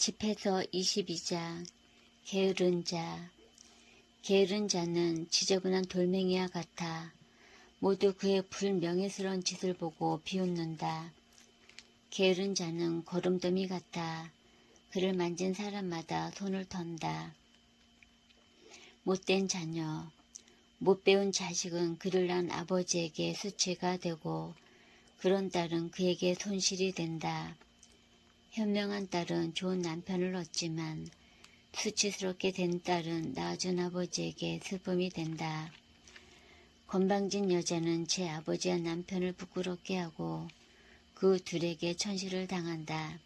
집해서 22장. 게으른 자. 게으른 자는 지저분한 돌멩이와 같아 모두 그의 불명예스러운 짓을 보고 비웃는다. 게으른 자는 거름더미 같아 그를 만진 사람마다 손을 턴다. 못된 자녀. 못 배운 자식은 그를 낳은 아버지에게 수치가 되고 그런 딸은 그에게 손실이 된다. 현명한 딸은 좋은 남편을 얻지만 수치스럽게 된 딸은 낳아준 아버지에게 슬픔이 된다. 건방진 여자는 제 아버지와 남편을 부끄럽게 하고 그 둘에게 천시를 당한다.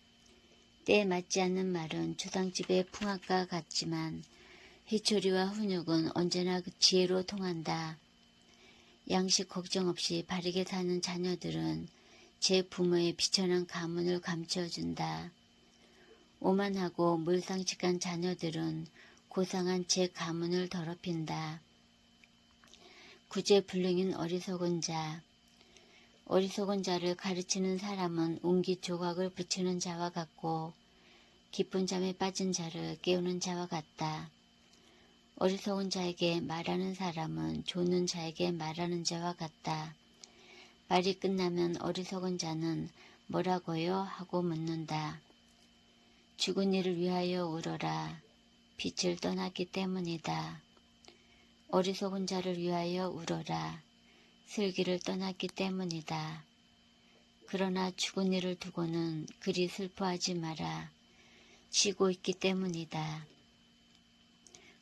때에 맞지 않는 말은 초상집의 풍악과 같지만 회초리와 훈육은 언제나 지혜로 통한다. 양식 걱정 없이 바르게 사는 자녀들은 제 부모의 비천한 가문을 감춰준다. 오만하고 물상식한 자녀들은 고상한 제 가문을 더럽힌다. 구제불능인 어리석은 자. 어리석은 자를 가르치는 사람은 옹기 조각을 붙이는 자와 같고 깊은 잠에 빠진 자를 깨우는 자와 같다. 어리석은 자에게 말하는 사람은 조는 자에게 말하는 자와 같다. 말이 끝나면 어리석은 자는 뭐라고요? 하고 묻는다. 죽은 이를 위하여 울어라. 빛을 떠났기 때문이다. 어리석은 자를 위하여 울어라. 슬기를 떠났기 때문이다. 그러나 죽은 이를 두고는 그리 슬퍼하지 마라. 쉬고 있기 때문이다.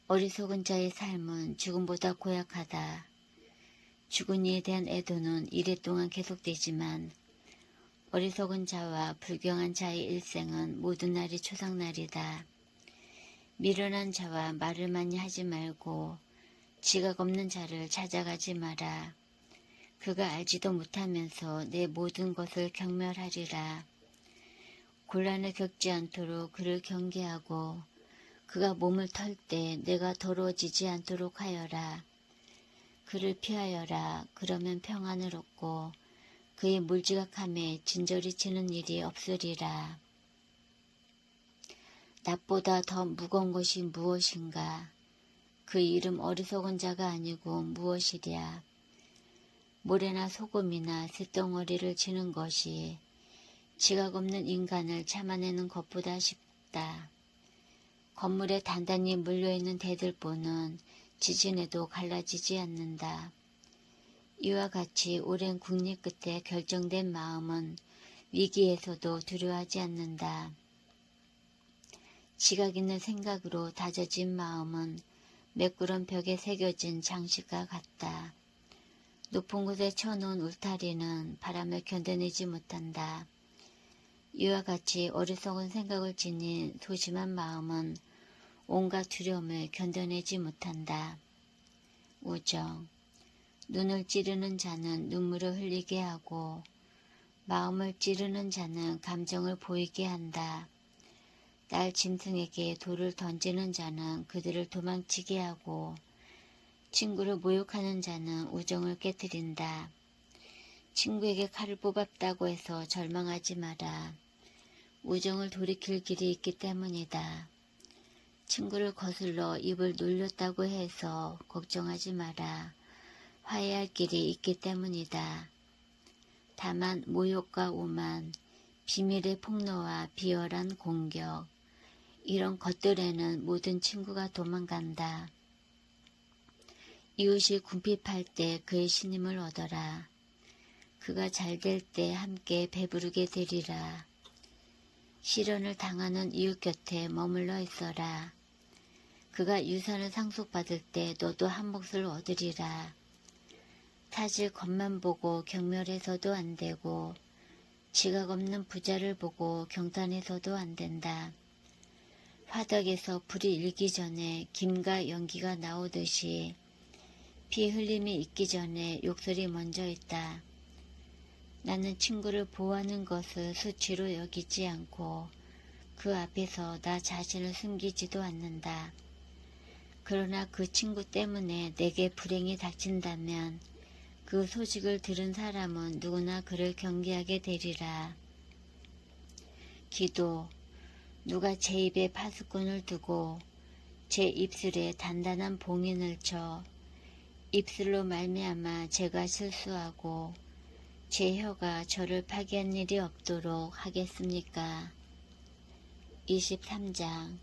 어리석은 자의 삶은 죽음보다 고약하다. 죽은 이에 대한 애도는 이랫동안 계속되지만 어리석은 자와 불경한 자의 일생은 모든 날이 초상날이다. 미련한 자와 말을 많이 하지 말고 지각 없는 자를 찾아가지 마라. 그가 알지도 못하면서 내 모든 것을 경멸하리라. 곤란을 겪지 않도록 그를 경계하고 그가 몸을 털 때 내가 더러워지지 않도록 하여라. 그를 피하여라. 그러면 평안을 얻고 그의 물지각함에 진저리 치는 일이 없으리라. 낫보다 더 무거운 것이 무엇인가? 그 이름 어리석은 자가 아니고 무엇이랴? 모래나 소금이나 쇳덩어리를 치는 것이 지각 없는 인간을 참아내는 것보다 쉽다. 건물에 단단히 물려있는 대들보는 지진에도 갈라지지 않는다. 이와 같이 오랜 국리 끝에 결정된 마음은 위기에서도 두려워하지 않는다. 지각 있는 생각으로 다져진 마음은 매꾸런 벽에 새겨진 장식과 같다. 높은 곳에 쳐놓은 울타리는 바람을 견뎌내지 못한다. 이와 같이 어리석은 생각을 지닌 소심한 마음은 온갖 두려움을 견뎌내지 못한다. 우정. 눈을 찌르는 자는 눈물을 흘리게 하고 마음을 찌르는 자는 감정을 보이게 한다. 딸 짐승에게 돌을 던지는 자는 그들을 도망치게 하고 친구를 모욕하는 자는 우정을 깨뜨린다. 친구에게 칼을 뽑았다고 해서 절망하지 마라. 우정을 돌이킬 길이 있기 때문이다. 친구를 거슬러 입을 놀렸다고 해서 걱정하지 마라. 화해할 길이 있기 때문이다. 다만 모욕과 오만, 비밀의 폭로와 비열한 공격, 이런 것들에는 모든 친구가 도망간다. 이웃이 궁핍할 때 그의 신임을 얻어라. 그가 잘 될 때 함께 배부르게 되리라. 시련을 당하는 이웃 곁에 머물러 있어라. 그가 유산을 상속받을 때 너도 한 몫을 얻으리라. 사실 겉만 보고 경멸해서도 안 되고 지각 없는 부자를 보고 경탄해서도 안 된다. 화덕에서 불이 일기 전에 김과 연기가 나오듯이 피 흘림이 있기 전에 욕설이 먼저 있다. 나는 친구를 보호하는 것을 수치로 여기지 않고 그 앞에서 나 자신을 숨기지도 않는다. 그러나 그 친구 때문에 내게 불행이 닥친다면 그 소식을 들은 사람은 누구나 그를 경계하게 되리라. 기도. 누가 제 입에 파수꾼을 두고 제 입술에 단단한 봉인을 쳐 입술로 말미암아 제가 실수하고 제 혀가 저를 파괴한 일이 없도록 하겠습니까? 23장.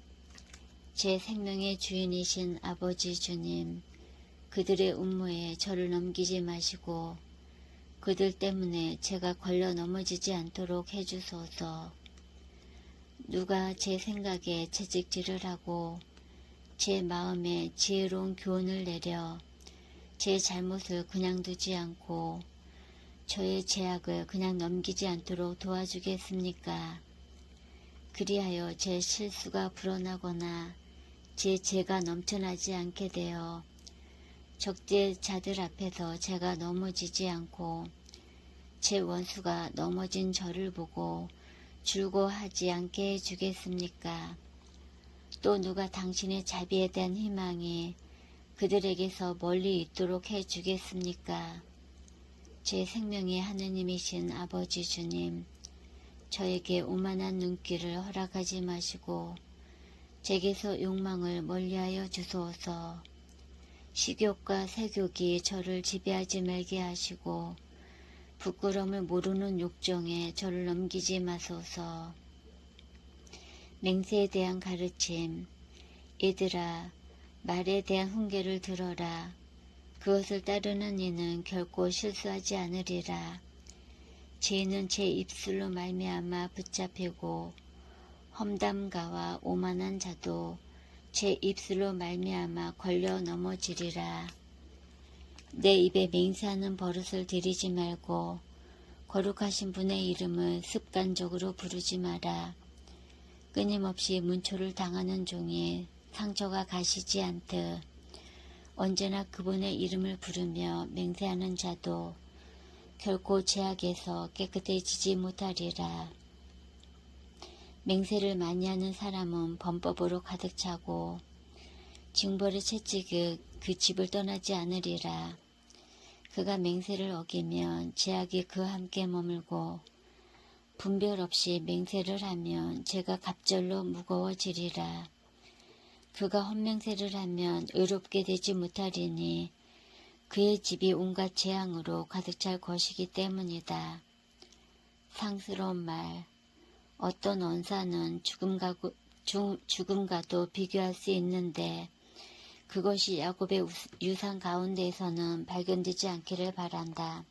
제 생명의 주인이신 아버지 주님, 그들의 음모에 저를 넘기지 마시고 그들 때문에 제가 걸려 넘어지지 않도록 해주소서. 누가 제 생각에 채찍질을 하고 제 마음에 지혜로운 교훈을 내려 제 잘못을 그냥 두지 않고 저의 죄악을 그냥 넘기지 않도록 도와주겠습니까? 그리하여 제 실수가 불어나거나 제 죄가 넘쳐나지 않게 되어 적대자들 앞에서 제가 넘어지지 않고 제 원수가 넘어진 저를 보고 즐거워하지 않게 해주겠습니까? 또 누가 당신의 자비에 대한 희망이 그들에게서 멀리 있도록 해주겠습니까? 제 생명의 하느님이신 아버지 주님, 저에게 오만한 눈길을 허락하지 마시고 제게서 욕망을 멀리하여 주소서. 식욕과 세욕이 저를 지배하지 말게 하시고 부끄러움을 모르는 욕정에 저를 넘기지 마소서. 맹세에 대한 가르침. 얘들아, 말에 대한 훈계를 들어라. 그것을 따르는 이는 결코 실수하지 않으리라. 죄는 제 입술로 말미암아 붙잡히고 험담가와 오만한 자도 제 입술로 말미암아 걸려 넘어지리라. 내 입에 맹세하는 버릇을 들이지 말고 거룩하신 분의 이름을 습관적으로 부르지 마라. 끊임없이 문초를 당하는 종이 상처가 가시지 않듯 언제나 그분의 이름을 부르며 맹세하는 자도 결코 죄악에서 깨끗해지지 못하리라. 맹세를 많이 하는 사람은 범법으로 가득 차고 징벌의 채찍이 그 집을 떠나지 않으리라. 그가 맹세를 어기면 죄악이 그와 함께 머물고 분별 없이 맹세를 하면 죄가 갑절로 무거워지리라. 그가 헛맹세를 하면 의롭게 되지 못하리니 그의 집이 온갖 재앙으로 가득 찰 것이기 때문이다. 상스러운 말. 어떤 언사는 죽음과도 비교할 수 있는데 그것이 야곱의 유산 가운데에서는 발견되지 않기를 바란다.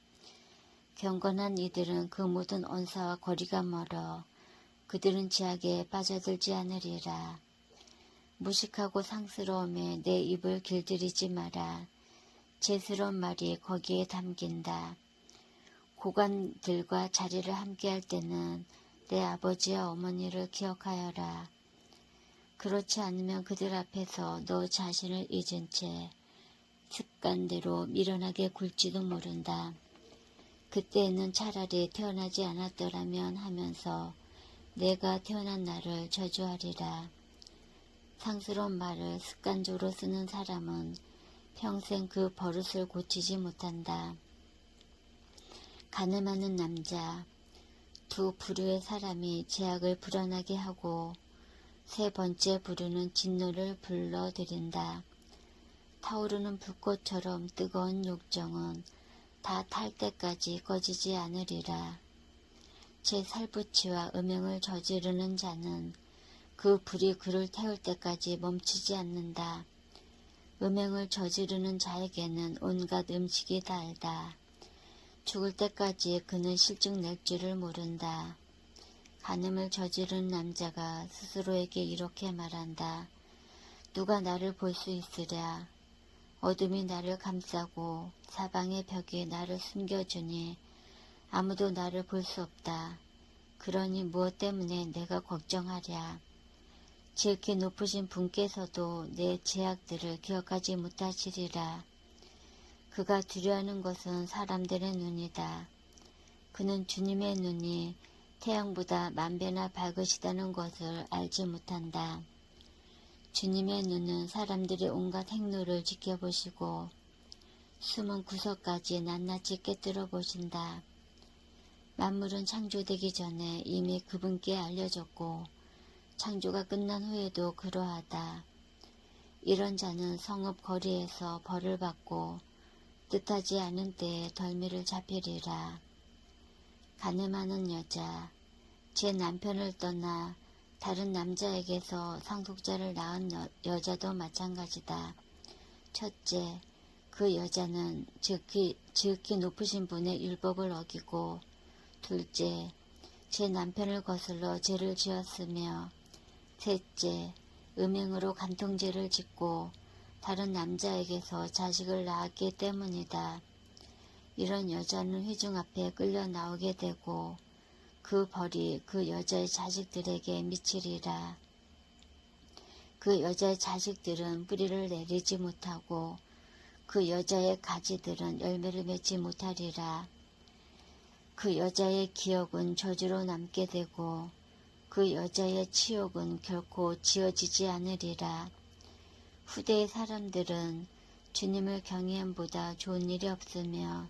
경건한 이들은 그 모든 언사와 거리가 멀어 그들은 죄악에 빠져들지 않으리라. 무식하고 상스러움에 내 입을 길들이지 마라. 죄스러운 말이 거기에 담긴다. 고관들과 자리를 함께할 때는 내 아버지와 어머니를 기억하여라. 그렇지 않으면 그들 앞에서 너 자신을 잊은 채 습관대로 미련하게 굴지도 모른다. 그때에는 차라리 태어나지 않았더라면 하면서 내가 태어난 날을 저주하리라. 상스러운 말을 습관적으로 쓰는 사람은 평생 그 버릇을 고치지 못한다. 가늠하는 남자. 두 부류의 사람이 죄악을 불어나게 하고 세 번째 부류는 진노를 불러들인다. 타오르는 불꽃처럼 뜨거운 욕정은 다 탈 때까지 꺼지지 않으리라. 제 살부치와 음행을 저지르는 자는 그 불이 그를 태울 때까지 멈추지 않는다. 음행을 저지르는 자에게는 온갖 음식이 달다. 죽을 때까지 그는 실증 낼 줄을 모른다. 간음을 저지른 남자가 스스로에게 이렇게 말한다. 누가 나를 볼 수 있으랴. 어둠이 나를 감싸고 사방의 벽이 나를 숨겨주니 아무도 나를 볼 수 없다. 그러니 무엇 때문에 내가 걱정하랴. 지극히 높으신 분께서도 내 죄악들을 기억하지 못하시리라. 그가 두려워하는 것은 사람들의 눈이다. 그는 주님의 눈이 태양보다 만배나 밝으시다는 것을 알지 못한다. 주님의 눈은 사람들의 온갖 행로를 지켜보시고 숨은 구석까지 낱낱이 꿰뚫어 보신다. 만물은 창조되기 전에 이미 그분께 알려졌고 창조가 끝난 후에도 그러하다. 이런 자는 성읍 거리에서 벌을 받고 뜻하지 않은 때에 덜미를 잡히리라. 가늠하는 여자, 제 남편을 떠나 다른 남자에게서 상속자를 낳은 여자도 마찬가지다. 첫째, 그 여자는 지극히 높으신 분의 율법을 어기고, 둘째, 제 남편을 거슬러 죄를 지었으며, 셋째, 음행으로 간통죄를 짓고 다른 남자에게서 자식을 낳았기 때문이다. 이런 여자는 회중 앞에 끌려 나오게 되고 그 벌이 그 여자의 자식들에게 미치리라. 그 여자의 자식들은 뿌리를 내리지 못하고 그 여자의 가지들은 열매를 맺지 못하리라. 그 여자의 기억은 저주로 남게 되고 그 여자의 치욕은 결코 지어지지 않으리라. 후대의 사람들은 주님을 경외함보다 좋은 일이 없으며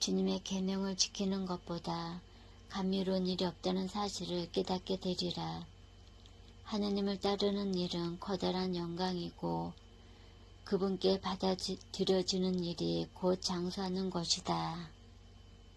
주님의 계명을 지키는 것보다 감미로운 일이 없다는 사실을 깨닫게 되리라. 하느님을 따르는 일은 커다란 영광이고 그분께 받아들여지는 일이 곧 장수하는 것이다.